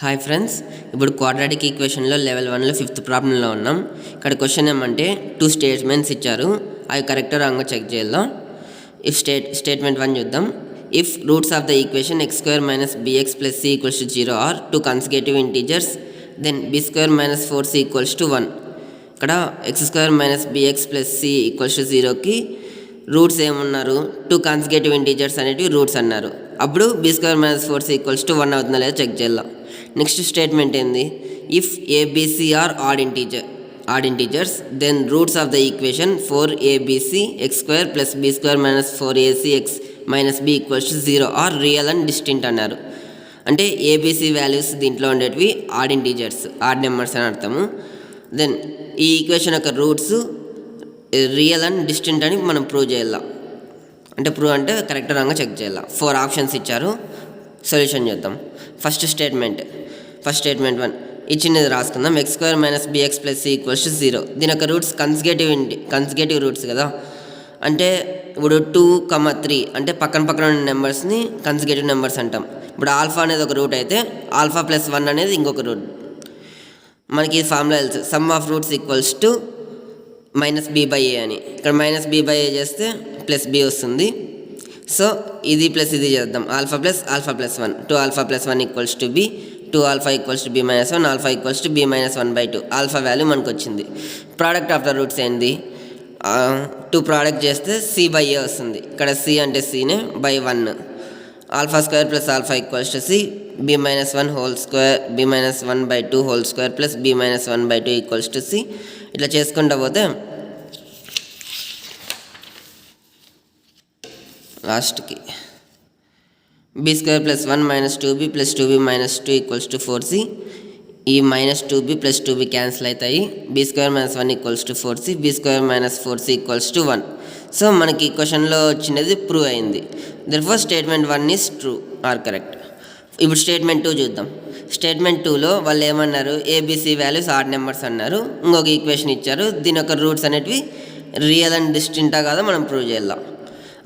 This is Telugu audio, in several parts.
హాయ్ ఫ్రెండ్స్, ఇప్పుడు క్వాడ్రాటిక్ ఈక్వేషన్లో లెవెల్ 1లో 5th ప్రాబ్లంలో ఉన్నాం. ఇక్కడ క్వశ్చన్ ఏమంటే 2 స్టేట్మెంట్స్ ఇచ్చారు, అవి కరెక్టో రాంగో చెక్ చేయాలి. ఇఫ్ స్టేట్మెంట్ 1 చూద్దాం. If roots of the equation x² - bx + c = 0 are 2 consecutive integers, then b² - 4c = 1. ఇక్కడ x² - bx + c = 0కి రూట్స్ ఏమన్నారు? 2 కన్సిక్యూటివ్ ఇంటీజర్స్ అనేటివి రూట్స్ అన్నారు. అప్పుడు b² - 4c = 1 అవుతుందా లేదా చెక్ చేయాలి. నెక్స్ట్ స్టేట్మెంట్ ఏంది? If ABC are odd integers, then roots of the equation 4abc x² + b² - 4ac x - b = 0 are real and distinct అన్నారు. అంటే ఏబిసి వాల్యూస్ దీంట్లో ఉండేటివి ఆడ్ నెంబర్స్ అని అర్థము. దెన్ ఈ ఈక్వేషన్ యొక్క రూట్స్ రియల్ అండ్ డిస్టింక్ట్ అని మనం ప్రూవ్ చేయాలి. అంటే ప్రూవ్ అంటే కరెక్ట్ రాంగా చెక్ చేయాలి. 4 ఆప్షన్స్ ఇచ్చారు, సొల్యూషన్ చేద్దాం. ఫస్ట్ స్టేట్మెంట్ 1 ఇచ్చినది రాసుకుందాం. x² - bx + c = 0. దీని యొక్క రూట్స్ కన్సిక్యూటివ్ రూట్స్ కదా. అంటే ఇప్పుడు 2, 3 అంటే పక్కన ఉన్న నెంబర్స్ని కన్సిక్యూటివ్ నెంబర్స్ అంటాం. ఇప్పుడు ఆల్ఫా అనేది ఒక రూట్ అయితే ఆల్ఫా + 1 అనేది ఇంకొక రూట్. మనకి ఈ ఫార్ములా తెలుసు, some of roots equals to -b/a అని. ఇక్కడ -b/a చేస్తే +b వస్తుంది. సో ఇది ప్లస్ ఇది చేద్దాం. Alpha + 1 2α + 1 = b, 2α = b - 1, alpha = b - 1/2. Alpha value మనకు వచ్చింది. ప్రోడక్ట్ ఆఫ్ ద రూట్స్ ఏంది? 2 ప్రోడక్ట్ చేస్తే c/a వస్తుంది. ఇక్కడ c అంటే cనే /1. α² + alpha = c, b - 1 whole square, b - 1/2 whole square + b - 1/2 = c. ఇట్లా చేసుకుంటూ పోతే లాస్ట్కి b² + 1 - 2b + 2b - 2 = 4c. ఈ -2b + 2b క్యాన్సిల్ అవుతాయి. b² - 1 = 4c, b² - 4c = 1. So మనకి క్వశ్చన్లో వచ్చినది ప్రూవ్ అయింది. Therefore statement 1 is true or correct. ఇప్పుడు స్టేట్మెంట్ 2 చూద్దాం. స్టేట్మెంట్ 2లో వాళ్ళు ఏమన్నారు? ఏబిసి వాల్యూస్ ఆడ్ నెంబర్స్ అన్నారు. ఇంకొక ఈక్వేషన్ ఇచ్చారు, దీని యొక్క రూట్స్ అనేటివి రియల్ అండ్ డిస్టింక్టా కాదా మనం ప్రూవ్ చేయాలి.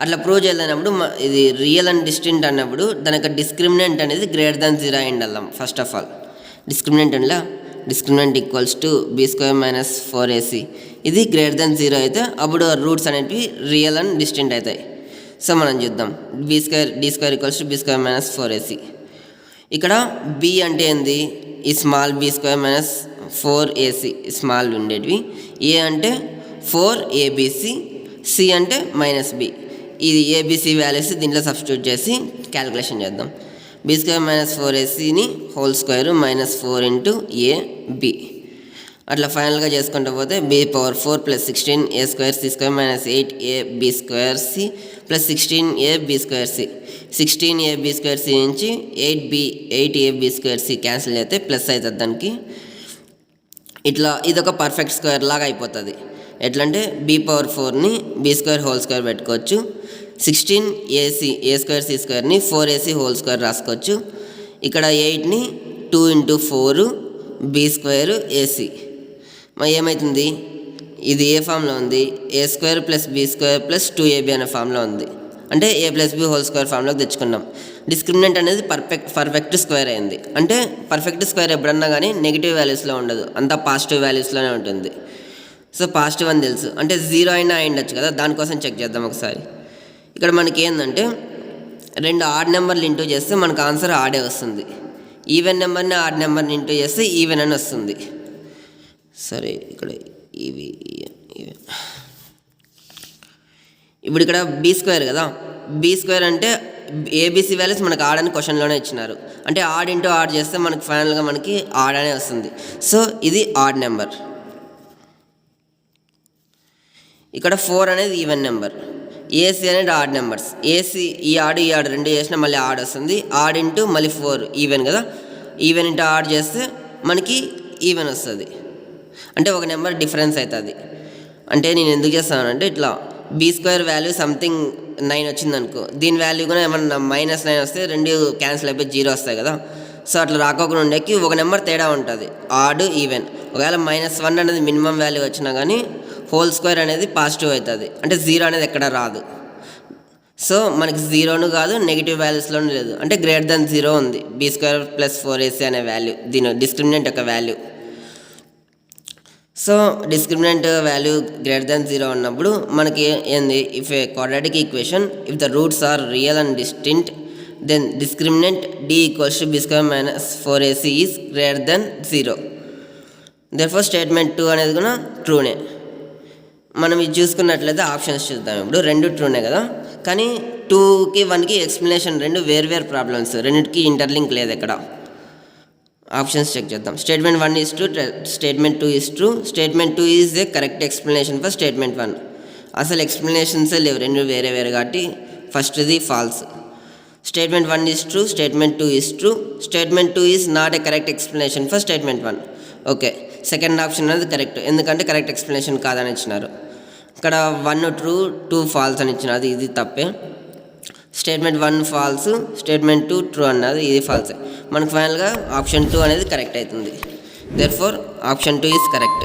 అట్లా ప్రూవ్ చేయలేనప్పుడు ఇది రియల్ అండ్ డిస్టింక్ట్ అన్నప్పుడు దాని యొక్క డిస్క్రిమినెంట్ అనేది >0 అయి ఉండాలి. First of all discriminant equals to b² - 4ac. ఇది >0 అయితే అప్పుడు రూట్స్ అనేటివి రియల్ అండ్ డిస్టింక్ట్ అవుతాయి. సో మనం చూద్దాం. d² = b² - 4ac. ఇక్కడ b అంటే ఏంది? ఈ స్మాల్ b² - 4ac స్మాల్ ఉండేటివి. a అంటే 4abc, c అంటే -b. ఇది ఏబిసి వాల్యూస్ దీంట్లో సబ్స్టిట్యూట్ చేసి క్యాలిక్యులేషన్ చేద్దాం. b² - 4acని whole square -4 × ab. అట్లా ఫైనల్గా చేసుకుంటూ పోతే b⁴ + 16a² c² - 8ab² c + 16ab² c. 16ab² c నుంచి 8ab² c క్యాన్సిల్ చేస్తే ప్లస్ అవుతుంది దానికి. ఇట్లా ఇదొక పర్ఫెక్ట్ స్క్వేర్ లాగా అయిపోతుంది. ఎట్లంటే b⁴ని b² హోల్ స్క్వేర్ పెట్టుకోవచ్చు, 16ac a² c²ని 4ac whole square రాసుకోవచ్చు. ఇక్కడ 8ని 2 × 4 b² ac. మరి ఏమవుతుంది? ఇది ఏ ఫామ్లో ఉంది? a² + b² + 2ab అనే ఫామ్లో ఉంది. అంటే a + b హోల్ స్క్వేర్ ఫామ్లోకి తెచ్చుకున్నాం. డిస్క్రిమినెంట్ అనేది పర్ఫెక్ట్ స్క్వేర్ అయింది. అంటే పర్ఫెక్ట్ స్క్వేర్ ఎప్పుడన్నా కానీ నెగిటివ్ వాల్యూస్లో ఉండదు, అంతా పాజిటివ్ వాల్యూస్లోనే ఉంటుంది. సో పాజిటివ్ అని తెలుసు, అంటే 0 అయినా అయిండొచ్చు కదా, దానికోసం చెక్ చేద్దాం ఒకసారి. ఇక్కడ మనకి ఏంటంటే 2 ఆడ్ నెంబర్లు ఇంటూ చేస్తే మనకు ఆన్సర్ ఆడే వస్తుంది. ఈవెన్ నెంబర్ని ఆడ్ నెంబర్ని ఇంటూ చేస్తే ఈవెన్ అని వస్తుంది. సరే ఇక్కడ ఇప్పుడు ఇక్కడ b² కదా, b² అంటే ఏబిసి వాల్యూస్ మనకు ఆడ్ అని క్వశ్చన్లోనే ఇచ్చినారు. అంటే ఆడ్ ఇంటూ ఆడ్ చేస్తే మనకి ఫైనల్గా మనకి ఆడ్ అనే వస్తుంది. సో ఇది ఆడ్ నెంబర్. ఇక్కడ 4 అనేది ఈవెన్ నెంబర్, ఏసీ అనేది ఆడ్ నెంబర్స్. ఏసీ ఈ ఆడ్ రెండు చేసినా మళ్ళీ ఆడ్ వస్తుంది. ఆడ్ ఇంటూ మళ్ళీ 4 ఈవెన్ కదా, ఈవెన్ ఇంటూ ఆడ్ చేస్తే మనకి ఈవెన్ వస్తుంది. అంటే ఒక నెంబర్ డిఫరెన్స్ అవుతుంది. అంటే నేను ఎందుకు చేస్తానంటే ఇట్లా b² వాల్యూ సంథింగ్ 9 వచ్చింది అనుకో, దీని వాల్యూ కూడా ఏమన్నా -9 వస్తే 2 క్యాన్సిల్ అయిపోయి 0 వస్తాయి కదా. సో అట్లా రాకోకుండా ఉండేకి ఒక నెంబర్ తేడా ఉంటుంది, ఆడ్ ఈవెన్. ఒకవేళ -1 అనేది మినిమం వాల్యూ వచ్చినా కానీ హోల్ స్క్వేర్ అనేది పాజిటివ్ అవుతుంది, అంటే 0 అనేది ఎక్కడ రాదు. సో మనకి జీరోను కాదు, నెగిటివ్ వాల్యూస్లోనూ లేదు, అంటే గ్రేటర్ దెన్ 0 ఉంది. b² + 4ac అనే వాల్యూ దీని డిస్క్రిమినెంట్ యొక్క value. So discriminant value greater than 0 ఉన్నప్పుడు మనకి ఏంది, if a quadratic equation if the roots are real and distinct then discriminant d = b² - 4ac is greater than 0. Therefore statement 2 అనేది కూడా ట్రూనే. మనం ఇది చూసుకున్నట్లయితే ఆప్షన్స్ చూద్దాం. ఇప్పుడు రెండు ట్రూనే కదా, కానీ 2కి 1కి ఎక్స్ప్లెనేషన్ రెండు వేరు ప్రాబ్లమ్స్, రెండింటికి ఇంటర్లింక్ లేదు ఇక్కడ. ఆప్షన్స్ చెక్ చేద్దాం. Statement 1 is true, statement 2 is true. Statement 2 is a correct explanation for statement 1. అసలు ఎక్స్ప్లెనేషన్సే లేవు, రెండు వేరే కాబట్టి ఫస్ట్ది false. Statement 1 is true, statement 2 is true. Statement 2 is not a correct explanation for statement 1. Okay, second option అనేది కరెక్ట్, ఎందుకంటే కరెక్ట్ ఎక్స్ప్లెనేషన్ కాదని ఇచ్చినారు. ఇక్కడ 1 ట్రూ 2 ఫాల్స్ అని ఇచ్చినారు, ఇది తప్పే. స్టేట్మెంట్ 1 ఫాల్స్, స్టేట్మెంట్ 2 ట్రూ అన్నది, ఇది ఫాల్స్. మనకు ఫైనల్గా ఆప్షన్ 2 అనేది కరెక్ట్ అవుతుంది. Therefore option 2 is correct.